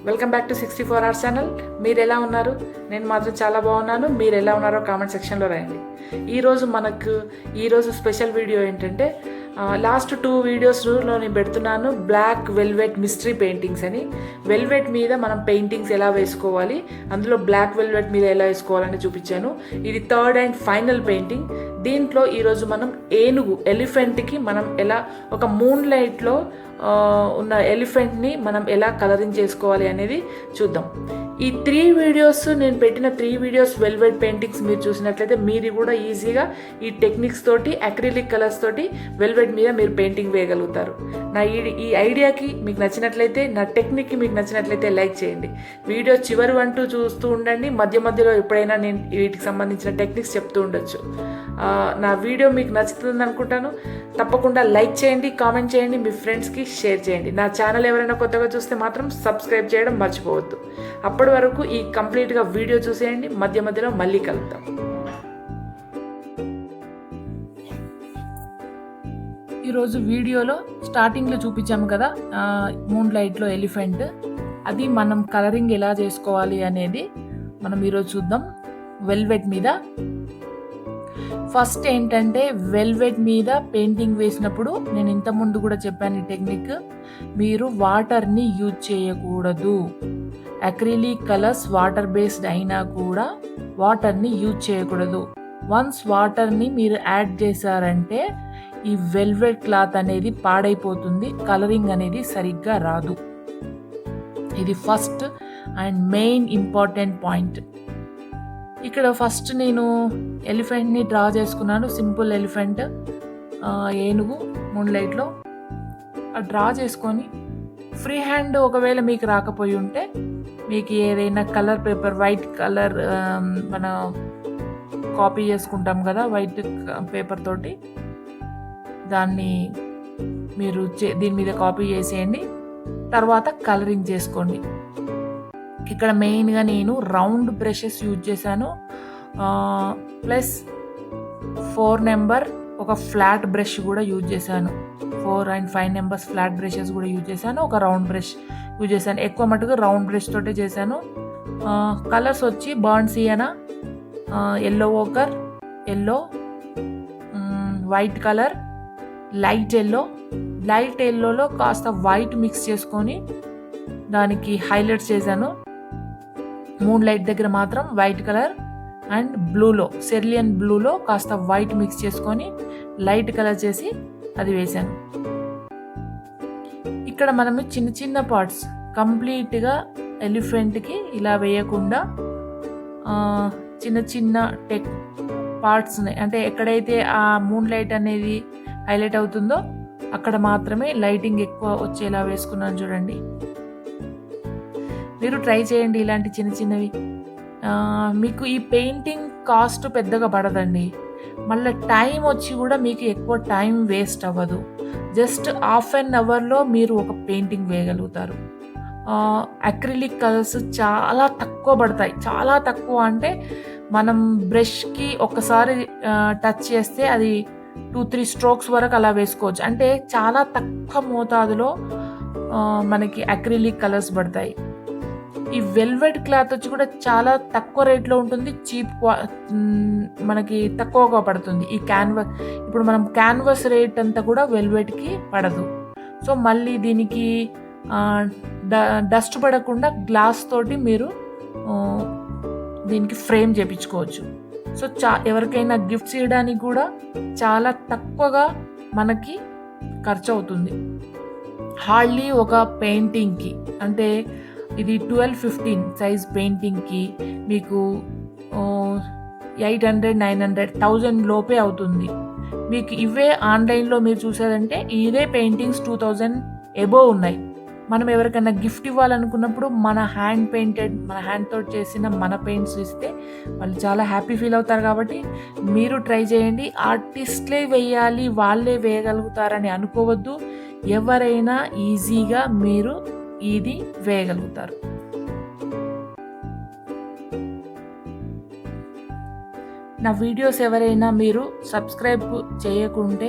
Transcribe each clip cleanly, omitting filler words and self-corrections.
Welcome back to 64 hours channel. మీరు ఎలా ఉన్నారు? నేను మాత్రం చాలా బాగున్నాను. మీరు ఎలా ఉన్నారో కామెంట్ సెక్షన్లో రాయండి. ఈరోజు స్పెషల్ వీడియో ఏంటంటే లాస్ట్ 2 వీడియోస్లో నేను పెడుతున్నాను బ్లాక్ వెల్వెట్ మిస్టరీ పెయింటింగ్స్ అని. వెల్వెట్ మీద మనం పెయింటింగ్స్ ఎలా వేసుకోవాలి, అందులో బ్లాక్ వెల్వెట్ మీద ఎలా వేసుకోవాలని చూపించాను. ఇది 3rd అండ్ ఫైనల్ పెయింటింగ్. దీంట్లో ఈరోజు మనం ఎలిఫెంట్కి మనం ఎలా ఒక మూన్ లైట్లో ఉన్న ఎలిఫెంట్ని మనం ఎలా కలరింగ్ చేసుకోవాలి అనేది చూద్దాం. ఈ 3 వీడియోస్ నేను పెట్టిన 3 వీడియోస్ వెల్వెట్ పెయింటింగ్స్ మీరు చూసినట్లయితే మీరు కూడా ఈజీగా ఈ టెక్నిక్స్ తోటి అక్రిలిక్ కలర్స్ తోటి వెల్వెట్ మీద మీరు పెయింటింగ్ వేయగలుగుతారు. నా ఈ ఐడియాకి మీకు నచ్చినట్లయితే, నా టెక్నిక్కి మీకు నచ్చినట్లయితే లైక్ చేయండి. వీడియో చివరి అంటూ చూస్తూ ఉండండి. మధ్యలో ఎప్పుడైనా నేను వీటికి సంబంధించిన టెక్నిక్స్ చెప్తూ ఉండొచ్చు. నా వీడియో మీకు నచ్చుతుంది అనుకుంటాను. తప్పకుండా లైక్ చేయండి, కామెంట్ చేయండి, మీ ఫ్రెండ్స్కి షేర్ చేయండి. నా ఛానల్ ఎవరైనా కొత్తగా చూస్తే మాత్రం సబ్స్క్రైబ్ చేయడం మర్చిపోవద్దు. అప్పటి వరకు ఈ కంప్లీట్గా వీడియో చూసేయండి. మధ్యలో మళ్ళీ కలుద్దాం. ఈరోజు వీడియోలో స్టార్టింగ్లో చూపించాము కదా మూన్ లైట్లో ఎలిఫెంట్, అది మనం కలరింగ్ ఎలా చేసుకోవాలి అనేది మనం ఈరోజు చూద్దాం. వెల్వెట్ మీద ఫస్ట్ ఏంటంటే, వెల్వెట్ మీద పెయింటింగ్ వేసినప్పుడు నేను ఇంతకుముందు కూడా చెప్పాను ఈ టెక్నిక్, మీరు వాటర్ని యూజ్ చేయకూడదు. అక్రిలిక్ కలర్స్ వాటర్ బేస్డ్ అయినా కూడా వాటర్ని యూజ్ చేయకూడదు. వన్స్ వాటర్ని మీరు యాడ్ చేశారంటే ఈ వెల్వెట్ క్లాత్ అనేది పాడైపోతుంది, కలరింగ్ అనేది సరిగ్గా రాదు. ఇది first and main important point. ఇక్కడ ఫస్ట్ నేను ఎలిఫెంట్ని డ్రా చేసుకున్నాను. సింపుల్ ఎలిఫెంట్, ఏనుగు మూన్ లైట్లో డ్రా చేసుకొని ఫ్రీ హ్యాండ్ ఒకవేళ మీకు రాకపోయి ఉంటే మీకు ఏదైనా కలర్ పేపర్, వైట్ కలర్ మన కాపీ చేసుకుంటాం కదా వైట్ పేపర్ తోటి, దాన్ని మీరు దీని మీద కాపీ చేసేయండి. తర్వాత కలరింగ్ చేసుకోండి. ఇక్కడ మెయిన్గా నేను రౌండ్ బ్రషెస్ యూజ్ చేశాను, ప్లస్ 4 నెంబర్ ఒక ఫ్లాట్ బ్రష్ కూడా యూజ్ చేశాను. 4 and 5 నెంబర్స్ ఫ్లాట్ బ్రషెస్ కూడా యూజ్ చేశాను. ఒక రౌండ్ బ్రష్ యూజ్ చేశాను. ఎక్కువ మటుకు రౌండ్ బ్రష్ తోటే చేశాను. కలర్స్ వచ్చి burnt sienna, yellow ochre, yellow, white colour, light ఎల్లోలో కాస్త వైట్ మిక్స్ చేసుకొని దానికి హైలైట్స్ చేశాను. మూన్ లైట్ దగ్గర మాత్రం వైట్ కలర్ అండ్ బ్లూలో, సెర్లియన్ బ్లూలో కాస్త వైట్ మిక్స్ చేసుకొని లైట్ కలర్ చేసి అది వేశాను. ఇక్కడ మనము చిన్న చిన్న పార్ట్స్ కంప్లీట్గా ఎలిఫెంట్కి ఇలా వేయకుండా చిన్న చిన్న పార్ట్స్ని, అంటే ఎక్కడైతే ఆ మూన్ లైట్ అనేది హైలైట్ అవుతుందో అక్కడ మాత్రమే లైటింగ్ ఎక్కువ వచ్చేలా వేసుకున్నాను. చూడండి, మీరు ట్రై చేయండి ఇలాంటి చిన్న చిన్నవి. మీకు ఈ పెయింటింగ్ కాస్ట్ పెద్దగా పడదండి. మళ్ళీ టైం వచ్చి కూడా మీకు ఎక్కువ టైం వేస్ట్ అవ్వదు. జస్ట్ ½ an hourలో మీరు ఒక పెయింటింగ్ వేయగలుగుతారు. అక్రిలిక్ కలర్స్ చాలా తక్కువ పడతాయి. చాలా తక్కువ అంటే మనం బ్రష్కి ఒకసారి టచ్ చేస్తే అది 2-3 స్ట్రోక్స్ వరకు అలా వేసుకోవచ్చు. అంటే చాలా తక్కువ మోతాదులో మనకి అక్రిలిక్ కలర్స్ పడతాయి. ఈ వెల్వెట్ క్లాత్ వచ్చి కూడా చాలా తక్కువ రేట్లో ఉంటుంది, మనకి తక్కువగా పడుతుంది. ఈ ఇప్పుడు మనం క్యాన్వాస్ రేట్ అంతా కూడా వెల్వెట్కి పడదు. సో మళ్ళీ దీనికి డస్ట్ పడకుండా గ్లాస్ తోటి మీరు దీనికి ఫ్రేమ్ చేయించుకోవచ్చు. సో ఎవరికైనా గిఫ్ట్స్ ఇవ్వడానికి కూడా చాలా తక్కువగా మనకి ఖర్చు అవుతుంది. హార్డ్లీ ఒక పెయింటింగ్కి, అంటే ఇది 12-15 సైజ్ పెయింటింగ్కి మీకు 800-900 1000 లోపే అవుతుంది. మీకు ఇవే ఆన్లైన్లో మీరు చూసారంటే ఇదే పెయింటింగ్స్ 2000 ఎబోవ్ ఉన్నాయి. మనం ఎవరికైనా గిఫ్ట్ ఇవ్వాలనుకున్నప్పుడు మన హ్యాండ్తో చేసిన మన పెయింట్స్ ఇస్తే వాళ్ళు చాలా హ్యాపీ ఫీల్ అవుతారు. కాబట్టి మీరు ట్రై చేయండి. ఆర్టిస్ట్లే వేయాలి, వాళ్ళే వేయగలుగుతారని అనుకోవద్దు. ఎవరైనా ఈజీగా మీరు ఇది వేయగలుగుతారు. నా వీడియోస్ ఎవరైనా మీరు సబ్స్క్రైబ్ చేయకుంటే,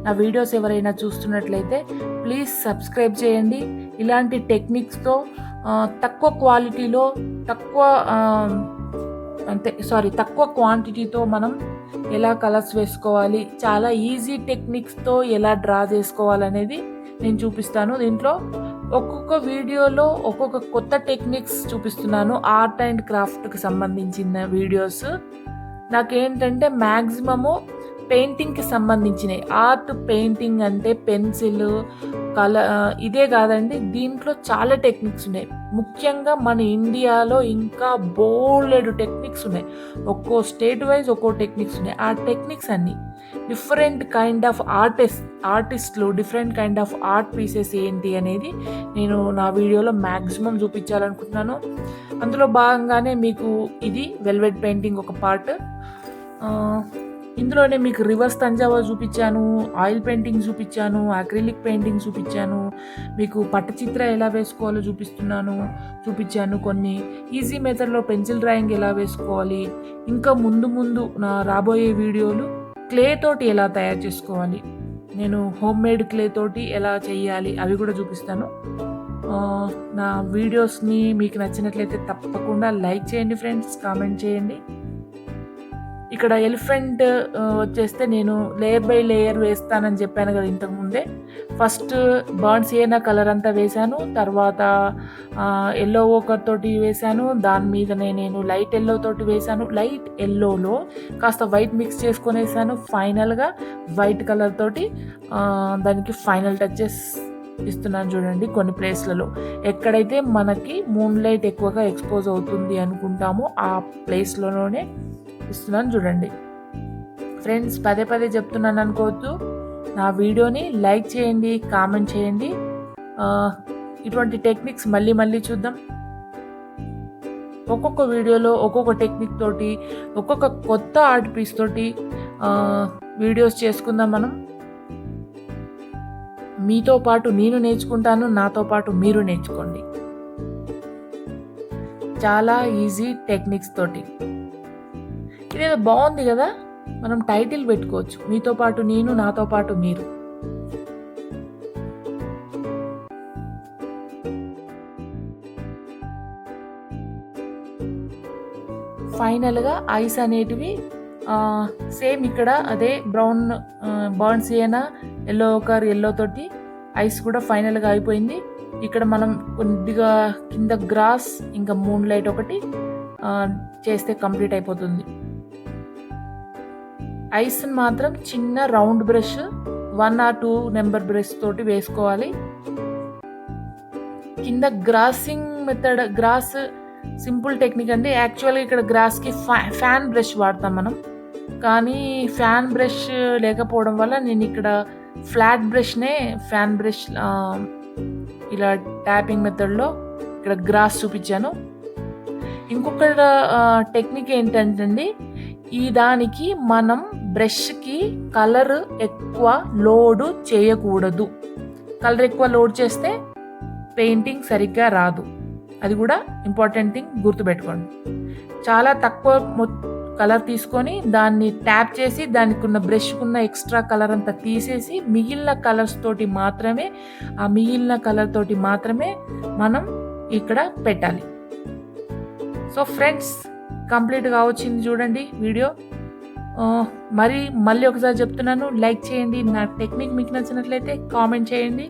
నా వీడియోస్ ఎవరైనా చూస్తున్నట్లయితే ప్లీజ్ సబ్స్క్రైబ్ చేయండి. ఇలాంటి టెక్నిక్స్తో తక్కువ క్వాలిటీలో తక్కువ తక్కువ క్వాంటిటీతో మనం ఎలా కలర్స్ వేసుకోవాలి, చాలా ఈజీ టెక్నిక్స్తో ఎలా డ్రా చేసుకోవాలనేది నేను చూపిస్తాను. దీంట్లో ఒక్కొక్క వీడియోలో ఒక్కొక్క కొత్త టెక్నిక్స్ చూపిస్తున్నాను. ఆర్ట్ అండ్ క్రాఫ్ట్కి సంబంధించిన వీడియోస్. నాకేంటంటే మ్యాక్సిమము పెయింటింగ్కి సంబంధించినవి. ఆర్ట్ పెయింటింగ్ అంటే పెన్సిల్ ఇదే కాదండి, దీంట్లో చాలా టెక్నిక్స్ ఉన్నాయి. ముఖ్యంగా మన ఇండియాలో ఇంకా బోలెడు టెక్నిక్స్ ఉన్నాయి. ఒక్కో స్టేట్ వైజ్ ఒక్కో టెక్నిక్స్ ఉన్నాయి. ఆ టెక్నిక్స్ అన్నీ డిఫరెంట్ కైండ్ ఆఫ్ ఆర్టిస్టులు different kind of art pieces ఏంటి అనేది నేను నా వీడియోలో మ్యాక్సిమం చూపించాలనుకుంటున్నాను. అందులో భాగంగానే మీకు ఇది వెల్వెట్ పెయింటింగ్ ఒక పార్ట్. ఇందులోనే మీకు రివర్స్ తంజావూర్ చూపించాను, ఆయిల్ పెయింటింగ్ చూపించాను, అక్రిలిక్ పెయింటింగ్ చూపించాను, మీకు పట్టచిత్ర ఎలా వేసుకోవాలో చూపించాను. కొన్ని ఈజీ మెథడ్లో పెన్సిల్ డ్రాయింగ్ ఎలా వేసుకోవాలి, ఇంకా ముందు నా రాబోయే వీడియోలు క్లే తోటి ఎలా తయారు చేసుకోవాలి, నేను హోమ్ మేడ్ క్లే తోటి ఎలా చేయాలి అవి కూడా చూపిస్తాను. నా వీడియోస్ని మీకు నచ్చినట్లయితే తప్పకుండా లైక్ చేయండి ఫ్రెండ్స్, కామెంట్ చేయండి. ఇక్కడ ఎలిఫెంట్ వచ్చేస్తే నేను లేయర్ బై లేయర్ వేస్తానని చెప్పాను కదా ఇంతకుముందే. ఫస్ట్ బర్న్ సియనా కలర్ అంతా వేశాను, తర్వాత ఎల్లో ఓకర్ తోటి వేశాను, దాని మీదనే నేను లైట్ ఎల్లో తోటి వేశాను. లైట్ ఎల్లోలో కాస్త వైట్ మిక్స్ చేసుకొని వేసాను. ఫైనల్గా వైట్ కలర్ తోటి దానికి ఫైనల్ టచెస్ ఇస్తున్నాను చూడండి. కొన్ని ప్లేస్లలో ఎక్కడైతే మనకి మూన్ లైట్ ఎక్కువగా ఎక్స్పోజ్ అవుతుంది అనుకుంటామో ఆ ప్లేస్లోనే ఇస్తున్నాను చూడండి. ఫ్రెండ్స్, పదే చెప్తున్నాను అనుకోవద్దు. నా వీడియోని లైక్ చేయండి, కామెంట్ చేయండి. ఇటువంటి టెక్నిక్స్ మళ్ళీ చూద్దాం. ఒక్కొక్క వీడియోలో ఒక్కొక్క టెక్నిక్ తోటి ఒక్కొక్క కొత్త ఆర్ట్ పీస్ తోటి వీడియోస్ చేసుకుందాం మనం. మీతో పాటు నేను నేర్చుకుంటాను, నాతో పాటు మీరు నేర్చుకోండి. చాలా ఈజీ టెక్నిక్స్ తోటి. ఇదేదో బాగుంది కదా, మనం టైటిల్ పెట్టుకోవచ్చు, మీతో పాటు నేను, నాతో పాటు మీరు. ఫైనల్గా ఐస్ అనేటివి సేమ్ ఇక్కడ అదే బ్రౌన్ బర్న్ సియనా ఎల్లో తోటి ఐస్ కూడా ఫైనల్గా అయిపోయింది. ఇక్కడ మనం కొద్దిగా కింద గ్రాస్ ఇంకా మూన్ లైట్ ఒకటి చేస్తే కంప్లీట్ అయిపోతుంది. ఐస్ని మాత్రం చిన్న round brush 1 or 2 number brush తోటి వేసుకోవాలి. కింద grassing method, grass simple technique అండి. యాక్చువల్గా ఇక్కడ గ్రాస్కి ఫ్యాన్ బ్రష్ వాడతాం మనం, కానీ ఫ్యాన్ బ్రష్ లేకపోవడం వల్ల నేను ఇక్కడ ఫ్లాట్ బ్రష్నే ఫ్యాన్ బ్రష్ ఇలా ట్యాపింగ్ మెథడ్లో ఇక్కడ గ్రాస్ చూపించాను. ఇంకొక టెక్నిక్ ఏంటంటే దానికి మనం బ్రష్కి కలర్ ఎక్కువ లోడ్ చేయకూడదు. కలర్ ఎక్కువ లోడ్ చేస్తే పెయింటింగ్ సరిగ్గా రాదు. అది కూడా ఇంపార్టెంట్ థింగ్, గుర్తుపెట్టుకోండి. చాలా తక్కువ కలర్ తీసుకొని దాన్ని ట్యాప్ చేసి దానికి ఉన్న బ్రష్కున్న ఎక్స్ట్రా కలర్ అంతా తీసేసి మిగిలిన కలర్ తోటి మాత్రమే మనం ఇక్కడ పెట్టాలి. సో ఫ్రెండ్స్, కంప్లీట్గా వచ్చింది చూడండి వీడియో. మళ్ళీ ఒకసారి చెప్తున్నాను, లైక్ చేయండి. నా టెక్నిక్ మీకు నచ్చినట్లయితే కామెంట్ చేయండి.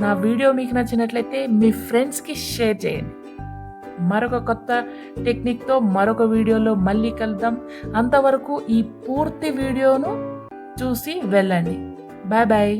నా వీడియో మీకు నచ్చినట్లయితే మీ ఫ్రెండ్స్కి షేర్ చేయండి. మరొక కొత్త టెక్నిక్తో మరొక వీడియోలో మళ్ళీ కలుద్దాం. అంతవరకు ఈ పూర్తి వీడియోను చూసి వెళ్ళండి. Bye bye.